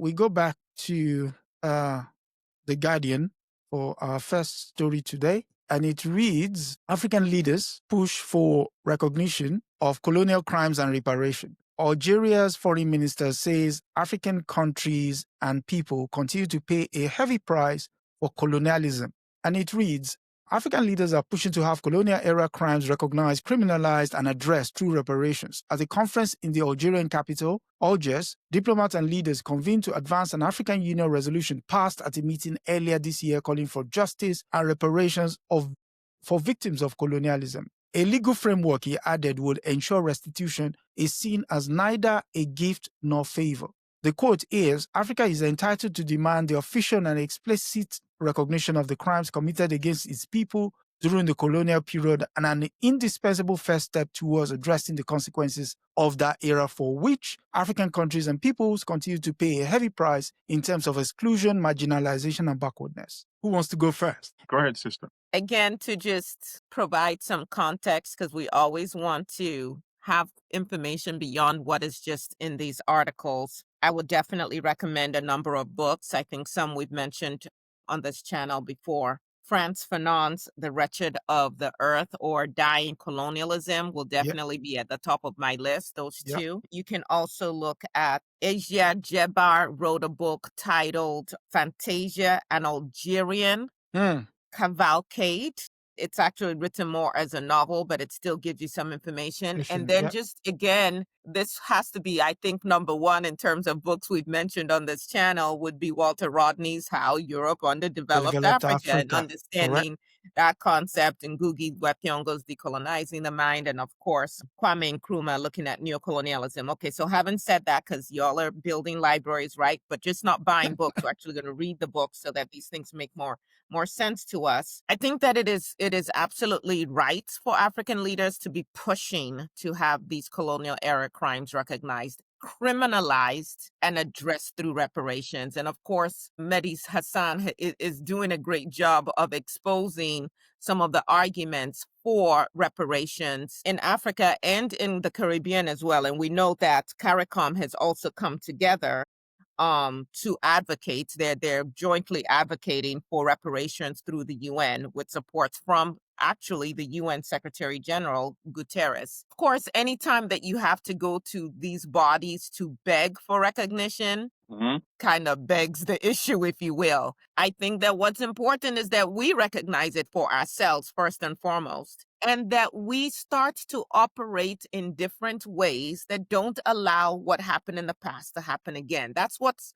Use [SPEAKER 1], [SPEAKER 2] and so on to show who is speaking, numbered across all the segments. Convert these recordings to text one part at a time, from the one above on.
[SPEAKER 1] we go back to The Guardian for our first story today, and it reads, African leaders push for recognition of colonial crimes and reparation. Algeria's foreign minister says African countries and people continue to pay a heavy price for colonialism. And it reads, African leaders are pushing to have colonial-era crimes recognized, criminalized, and addressed through reparations. At a conference in the Algerian capital, Algiers, diplomats and leaders convened to advance an African Union resolution passed at a meeting earlier this year calling for justice and reparations for victims of colonialism. A legal framework, he added, would ensure restitution is seen as neither a gift nor favor. The quote is, Africa is entitled to demand the official and explicit recognition of the crimes committed against its people during the colonial period and an indispensable first step towards addressing the consequences of that era for which African countries and peoples continue to pay a heavy price in terms of exclusion, marginalization, and backwardness. Who wants to go first?
[SPEAKER 2] Go ahead, sister.
[SPEAKER 3] Again, to just provide some context, because we always want to have information beyond what is just in these articles. I would definitely recommend a number of books. I think some we've mentioned on this channel before. Frantz Fanon's The Wretched of the Earth or Dying Colonialism will definitely be at the top of my list, those two. You can also look at Asia Jebar wrote a book titled Fantasia, an Algerian Cavalcade. It's actually written more as a novel, but it still gives you some information. And then just, again, this has to be, I think, number one in terms of books we've mentioned on this channel would be Walter Rodney's How Europe Underdeveloped Africa. And understanding that concept, and Ngugi wa Thiong'o's Decolonizing the Mind, and of course, Kwame Nkrumah looking at neocolonialism. Okay, so having said that, because y'all are building libraries, right? But just not buying books. We're actually going to read the books so that these things make more sense to us. I think that it is absolutely right for African leaders to be pushing to have these colonial era crimes recognized, criminalized, and addressed through reparations. And of course, Mehdi Hassan is doing a great job of exposing some of the arguments for reparations in Africa and in the Caribbean as well. And we know that CARICOM has also come together to advocate. They're jointly advocating for reparations through the UN with support from actually the UN Secretary General Guterres. Of course, anytime that you have to go to these bodies to beg for recognition, kind of begs the issue, if you will. I think that what's important is that we recognize it for ourselves first and foremost, and that we start to operate in different ways that don't allow what happened in the past to happen again. That's what's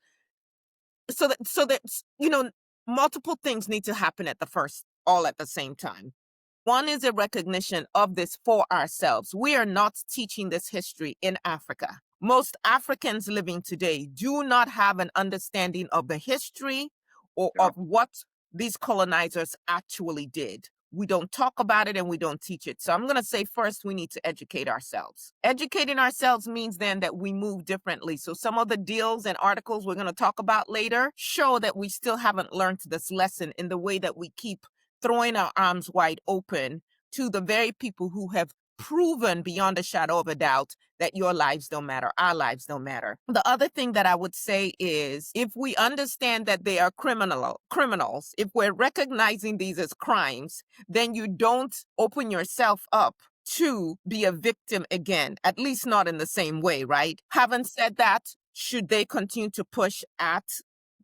[SPEAKER 3] so that you know, multiple things need to happen all at the same time. One is a recognition of this for ourselves. We are not teaching this history in Africa. Most Africans living today do not have an understanding of the history or of what these colonizers actually did. We don't talk about it and we don't teach it. So I'm going to say first, we need to educate ourselves. Educating ourselves means then that we move differently. So some of the deals and articles we're going to talk about later show that we still haven't learned this lesson in the way that we keep throwing our arms wide open to the very people who have proven beyond a shadow of a doubt that your lives don't matter, our lives don't matter. The other thing that I would say is if we understand that they are criminals, if we're recognizing these as crimes, then you don't open yourself up to be a victim again, at least not in the same way, right? Having said that, should they continue to push at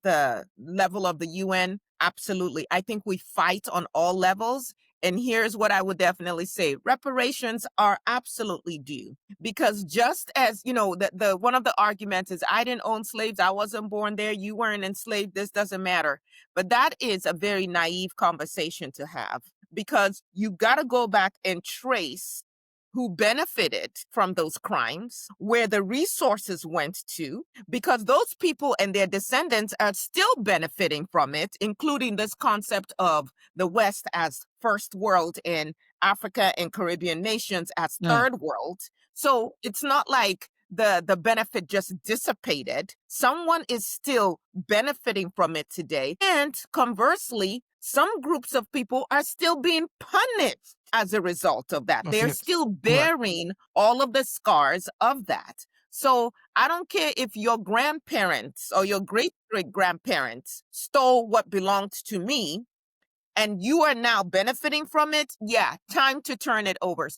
[SPEAKER 3] the level of the UN? Absolutely. I think we fight on all levels. And here's what I would definitely say. Reparations are absolutely due. Because just as, you know, the one of the arguments is I didn't own slaves. I wasn't born there. You weren't enslaved. This doesn't matter. But that is a very naive conversation to have, because you got to go back and trace who benefited from those crimes, where the resources went to, because those people and their descendants are still benefiting from it, including this concept of the West as first world and Africa and Caribbean nations as third world. So it's not like the benefit just dissipated. Someone is still benefiting from it today. And conversely, some groups of people are still being punished as a result of that. They're still bearing all of the scars of that. So I don't care if your grandparents or your great-great-grandparents stole what belonged to me and you are now benefiting from it. Yeah, time to turn it over.